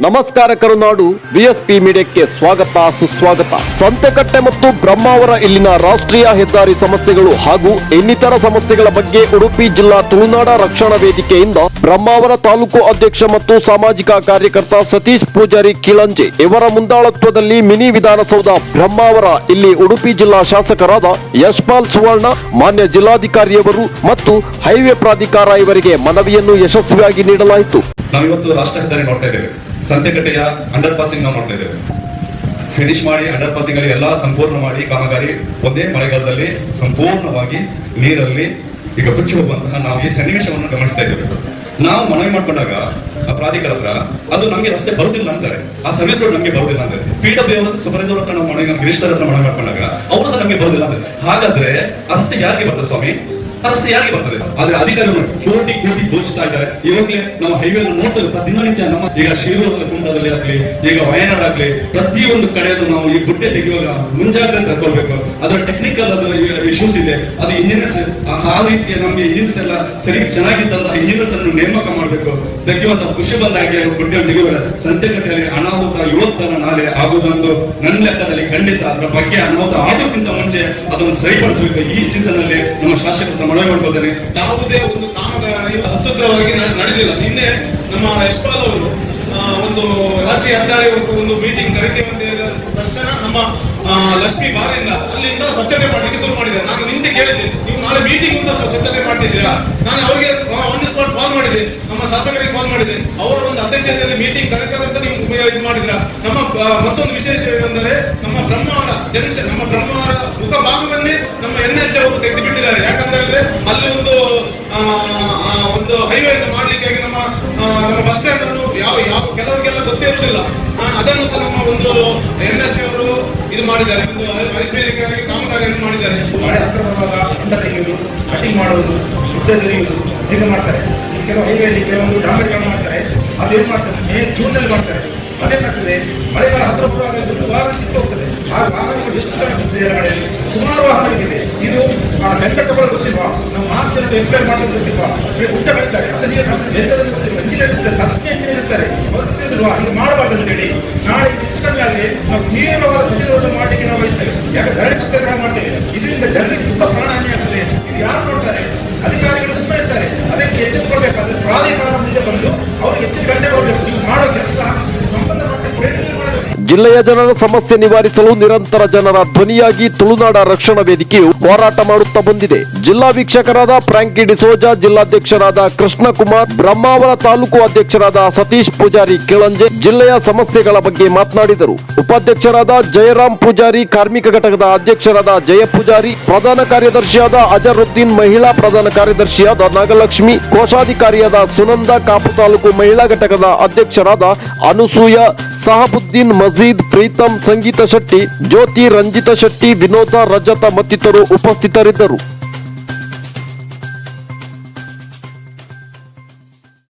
ನಮಸ್ಕಾರ ಕರುನಾಡು ವಿಎಸ್ಪಿ ಮೀಡಿಯಾಕ್ಕೆ ಸ್ವಾಗತ ಸುಸ್ವಾಗತ. ಸಂತೆಕಟ್ಟೆ ಮತ್ತು ಬ್ರಹ್ಮಾವರ ಇಲ್ಲಿನ ರಾಷ್ಟ್ರೀಯ ಹೆದ್ದಾರಿ ಸಮಸ್ಯೆಗಳು ಹಾಗೂ ಇನ್ನಿತರ ಸಮಸ್ಯೆಗಳ ಬಗ್ಗೆ ಉಡುಪಿ ಜಿಲ್ಲಾ ತುಳುನಾಡ ರಕ್ಷಣಾ ವೇದಿಕೆಯಿಂದ ಬ್ರಹ್ಮಾವರ ತಾಲೂಕು ಅಧ್ಯಕ್ಷ ಮತ್ತು ಸಾಮಾಜಿಕ ಕಾರ್ಯಕರ್ತ ಸತೀಶ್ ಪೂಜಾರಿ ಕಿಳಂಜೆ ಇವರ ಮುಂದಾಳತ್ವದಲ್ಲಿ ಮಿನಿ ವಿಧಾನಸೌಧ ಬ್ರಹ್ಮಾವರ ಇಲ್ಲಿ ಉಡುಪಿ ಜಿಲ್ಲಾ ಶಾಸಕರಾದ ಯಶ್ಪಾಲ್ ಸುವರ್ಣ, ಮಾನ್ಯ ಜಿಲ್ಲಾಧಿಕಾರಿಯವರು ಮತ್ತು ಹೈವೇ ಪ್ರಾಧಿಕಾರ ಇವರಿಗೆ ಮನವಿಯನ್ನು ಯಶಸ್ವಿಯಾಗಿ ನೀಡಲಾಯಿತು. ನಾವಿವತ್ತು ರಾಷ್ಟ್ರ ಹೆದ್ದಾರಿ ನೋಡ್ತಾ ಇದ್ದೇವೆ. ಸಂತೆಕಟ್ಟೆಯ ಅಂಡರ್ ಪಾಸಿಂಗ್ ನಾವು ನೋಡ್ತಾ ಇದ್ದೇವೆ. ಫಿನಿಶ್ ಮಾಡಿ ಅಂಡರ್ ಪಾಸಿಂಗ್ ಅಲ್ಲಿ ಎಲ್ಲ ಸಂಪೂರ್ಣ ಮಾಡಿ ಕಾಮಗಾರಿ ಒಂದೇ ಮಳೆಗಾಲದಲ್ಲಿ ಸಂಪೂರ್ಣವಾಗಿ ನೀರಲ್ಲಿ ಈಗ ಬಿಚ್ಚಿ ಹೋಗುವಂತಹ ನಾವು ಈ ಸನ್ನಿವೇಶವನ್ನು ಗಮನಿಸ್ತಾ ಇದ್ದೇವೆ. ನಾವು ಮನವಿ ಮಾಡ್ಕೊಂಡಾಗ ಪ್ರಾಧಿಕಾರ ಹತ್ರ ಅದು ನಮಗೆ ರಸ್ತೆ ಬರುದಿಲ್ಲ ಅಂತಾರೆ, ಆ ಸರ್ವಿಸ್ಗಳು ನಮಗೆ ಬರುದಿಲ್ಲ ಅಂದ್ರೆ PW ಸೂಪರ್ವೈಸರ್ ಹತ್ರ ನಾವು ಮನವಿ ಗಿರೀಶ್ ಹತ್ರ ಮನವಿ ಮಾಡ್ಕೊಂಡಾಗ ಅವರು ಸಹ ನಮಗೆ ಬರುದಿಲ್ಲ ಅಂದ್ರೆ ಹಾಗಾದ್ರೆ ಆ ರಸ್ತೆ ಯಾರಿಗೆ ಬರ್ತದೆ ಸ್ವಾಮಿ? ಆ ರಸ್ತೆ ಯಾರಿಗೆ ಬರ್ತದೆ? ಆದ್ರೆ ಅಧಿಕಾರಿಗಳು ಕೋಟಿ ಕೋಟಿ ದೋಚಿಸ್ತಾ ಇದ್ದಾರೆ. ಇವಾಗಲೇ ನಾವು ಹೈವೇ ನೋಡ್ತೇವೆ ದಿನನಿತ್ಯ. ನಮ್ಮ ಈಗ ಶಿರೂರು ಕುಂಡದಲ್ಲಿ ಆಗ್ಲಿ, ಈಗ ವಯನಾಡ್ ಆಗ್ಲಿ, ಪ್ರತಿಯೊಂದು ಕಡೆಯಲ್ಲೂ ನಾವು ಈ ಗುಡ್ಡೆ ತೆಗೆಯುವಾಗ ಮುಂಜಾಗ್ರತೆ ತಗೊಳ್ಬೇಕು. ಅದರ ಟೆಕ್ನಿಕಲ್ ಅದರ ಇಶ್ಯೂಸ್ ಇದೆ. ಅದು ಇಂಜಿನಿಯರ್ಸ್ ಆ ರೀತಿಯ ನಮಗೆ ಇಂಜಿನಿಯರ್ಸ್ ಎಲ್ಲ ಸರಿ ಚೆನ್ನಾಗಿದ್ದಂತಹ ಇಂಜಿನಿಯರ್ಸ್ ಅನ್ನು ನೇಮಕ ಮಾಡಬೇಕು. ತೆಗೆಯುವಂತಹ ಖುಷಿ ಬಂದಾಗಿ ಗುಡ್ಡೆ ತೆಗೆಯುವ ಸಂತೆಕಟ್ಟೆಯಲ್ಲಿ ಅನಾಹುತ ಇವತ್ತರ ನಾಳೆ ಆಗುವುದೊಂದು ನನ್ನ ಲೆಕ್ಕದಲ್ಲಿ ಖಂಡಿತ. ಅದರ ಬಗ್ಗೆ ಅನಾಹುತ ಆಗೋಕ್ಕಿಂತ ಮುಂಚೆ ಅದನ್ನು ಸರಿಪಡಿಸಬೇಕು. ಈ ಸೀಸನ್ ಅಲ್ಲಿ ನಮ್ಮ ಶಾಸಕರು ಮನವಿ ಮಾಡ್ಬೋದಾರೆ. ಯಾವುದೇ ಒಂದು ಕಾಮಗಾರಿ ಸಸೂತ್ರವಾಗಿ ನಡೆದಿಲ್ಲ. ನಿನ್ನೆ ನಮ್ಮ ಯಶ್ಪಾಲ್ ಅವರು ಒಂದು ರಾಷ್ಟ್ರೀಯ ಹೆದ್ದಾರಿ ಒಂದು ಮೀಟಿಂಗ್ ಕರಿತೇವೆ ಅಂತ ಹೇಳಿದ ತಕ್ಷಣ ನಮ್ಮ ಲಕ್ಷ್ಮಿ ಬಾರಿಂದ ಅಲ್ಲಿಂದ ಸ್ವಚ್ಛತೆ ಮಾಡಲಿಕ್ಕೆ ಶುರು ಮಾಡಿದ್ದಾರೆ. ನಾನು ನಿನ್ನೆ ಕೇಳಿದ್ದೆ, ನೀವು ನಾಳೆ ಮೀಟಿಂಗ್ ಇಂದ ಸ್ವಚ್ಛತೆ ಮಾಡ್ತಿದ್ದೀರಾ? ನಾನು ಅವರಿಗೆ ಆನ್ ದಿ ಸ್ಪಾಟ್ ಕಾಲ್ ಮಾಡಿದೆ, ನಮ್ಮ ಶಾಸಕರಿಗೆ ಕಾಲ್ ಮಾಡಿದೆ. ಅವರ ಒಂದು ಅಧ್ಯಕ್ಷತೆಯಲ್ಲಿ ಮೀಟಿಂಗ್ ಕರೀತಾರೆ ಅಂತ ನೀವು ಇದು ಮಾಡಿದ್ರ. ನಮ್ಮ ಮತ್ತೊಂದು ವಿಶೇಷ ಏನೆಂದರೆ ನಮ್ಮ ಬ್ರಹ್ಮಾವರ ಜಂಕ್ಷನ್, ನಮ್ಮ ಬ್ರಹ್ಮಾವರ ಮುಖ ಭಾಗವನ್ನೇ ನಮ್ಮ NH ಅವರು ತೆಗೆದು ಬಿಟ್ಟಿದ್ದಾರೆ. ಯಾಕಂತ ಹೇಳಿದ್ರೆ ಅಲ್ಲಿ ಒಂದು ಹೈವೇ ಮಾಡ್ಲಿಕ್ಕೆ ನಮ್ಮ ಬಸ್ ಸ್ಟ್ಯಾಂಡ್ ಅನ್ನು ಯಾವ ಕೆಲವರಿಗೆಲ್ಲ ಗೊತ್ತೇ ಇರುವುದಿಲ್ಲ. ಅದನ್ನು ಸಹ ನಮ್ಮ ಒಂದು NH ಅವರು ಇದು ಮಾಡಿದ್ದಾರೆ, ಒಂದು ವೈಜ್ಞಾನಿಕವಾಗಿ ಕಾಮಗಾರಿಯನ್ನು ಮಾಡಿದ್ದಾರೆ. ಮಳೆ ಹತ್ರ ಬರುವಾಗ ಹೊಂಡ ತೆಗೆಯುವುದು, ಕಟಿಂಗ್ ಮಾಡುವುದು, ಗುಡ್ಡ ಜರಿಯುವುದು ಹೀಗೆ ಮಾಡ್ತಾರೆ. ಕೆಲವು ಹೈವೇಲಿ ಕೆಲವೊಂದು ಡಾಂಬರೀಕರಣ ಮಾಡ್ತಾರೆ. ಅದೇನು ಮಾಡ್ತಾರೆ, ಮೇ ಜೂನ್ ನಲ್ಲಿ ಮಾಡ್ತಾರೆ. ಅದೇನಾಗ್ತದೆ, ಮಳೆಗಾಲ ಹತ್ರ ಬರುವಾಗ ಒಂದು ವಾರ ಕಿತ್ತು ಹೋಗ್ತದೆ. ಆ ವಾಹನಗಳು ಎಷ್ಟು ಸುಮಾರು ವಾಹನಗಳಿದೆ. ಇದು ಟೆಂಡರ್ ತಗೊಳ್ಳೋದು ಗೊತ್ತಿಲ್ವಾ? ನಾವು ಮಾರ್ಚ್ ಅಂತ ಎಂಪ್ಲಾಯ್ ಮಾಡೋದು ಗೊತ್ತಿಲ್ವಾ? ಗುಡ್ಡ ಬೆಳಿತಾರೆ, ಅದಕ್ಕೆ ಜನರನ್ನು ಗೊತ್ತಿಲ್ವಾ? ಇಂಜಿನಿಯರ್ ಇರ್ತಾರೆ, 10 ಇಂಜಿನಿಯರ್ ಇರ್ತಾರೆ, ಅವ್ರು ಗೊತ್ತಿರೋದಿಲ್ವಾ? ಈಗ ಮಾಡಬಾರ್ದು ಅಂತೇಳಿ ನಾಳೆ ಇದು ಹೆಚ್ಚು ಕಡಿಮೆ ಆದರೆ ನಾವು ತೀವ್ರವಾದ ಪ್ರತಿರೋಧ ಮಾಡಲಿಕ್ಕೆ ನಾವು ಬಯಸ್ತೇವೆ. ಯಾಕೆ ಧರಣಿ ಸತ್ಯಾಗ್ರಹ ಮಾಡ್ತೇವೆ. ಇದರಿಂದ ಜನರಿಗೆ ತುಂಬಾ ಪ್ರಾಣಹಾನಿ ಆಗ್ತದೆ. ಇದು ಯಾರು ನೋಡ್ತಾರೆ? ಅಧಿಕಾರಿಗಳು ಸುಮ್ಮನೆ ಇರ್ತಾರೆ. ಅದಕ್ಕೆ ಎಚ್ಚೆತ್ತುಕೊಳ್ಬೇಕಾದ್ರೆ ಪ್ರಾಧಿಕಾರ ಮುಂದೆ ಬಂದು ಅವ್ರಿಗೆ ಎಚ್ಚರಿಕೆ ಕೊಡಬೇಕು. ನೀವು ಮಾಡೋ ಕೆಲಸ ಸಂಬಂಧಪಟ್ಟ ಟ್ರೈನಿಂಗ್ ಮಾಡಬೇಕು. ಜಿಲ್ಲೆಯ ಜನರ ಸಮಸ್ಯೆ ನಿವಾರಿಸಲು ನಿರಂತರ ಜನರ ಧ್ವನಿಯಾಗಿ ತುಳುನಾಡ ರಕ್ಷಣಾ ವೇದಿಕೆಯು ಹೋರಾಟ ಮಾಡುತ್ತಾ ಬಂದಿದೆ. ಜಿಲ್ಲಾ ವೀಕ್ಷಕರಾದ ಫ್ರಾಂಕಿ ಡಿಸೋಜಾ, ಜಿಲ್ಲಾಧ್ಯಕ್ಷರಾದ ಕೃಷ್ಣಕುಮಾರ್, ಬ್ರಹ್ಮಾವರ ತಾಲೂಕು ಅಧ್ಯಕ್ಷರಾದ ಸತೀಶ್ ಪೂಜಾರಿ ಕಿಳಂಜೆ ಜಿಲ್ಲೆಯ ಸಮಸ್ಯೆಗಳ ಬಗ್ಗೆ ಮಾತನಾಡಿದರು. ಉಪಾಧ್ಯಕ್ಷರಾದ ಜಯರಾಮ್ ಪೂಜಾರಿ, ಕಾರ್ಮಿಕ ಘಟಕದ ಅಧ್ಯಕ್ಷರಾದ ಜಯ ಪೂಜಾರಿ, ಪ್ರಧಾನ ಕಾರ್ಯದರ್ಶಿಯಾದ ಅಜರುದ್ದೀನ್, ಮಹಿಳಾ ಪ್ರಧಾನ ಕಾರ್ಯದರ್ಶಿಯಾದ ನಾಗಲಕ್ಷ್ಮಿ, ಕೋಶಾಧಿಕಾರಿಯಾದ ಸುನಂದ, ಕಾಪು ತಾಲೂಕು ಮಹಿಳಾ ಘಟಕದ ಅಧ್ಯಕ್ಷರಾದ ಅನುಸೂಯ, ಸಹಬುದ್ದೀನ್, ಮಜೀದ್, ಪ್ರೀತಂ, ಸಂಗೀತ ಶೆಟ್ಟಿ, ಜ್ಯೋತಿ, ರಂಜಿತ ಶೆಟ್ಟಿ, ವಿನೋದ, ರಜತ ಮತ್ತಿತರರು ಉಪಸ್ಥಿತರಿದ್ದರು.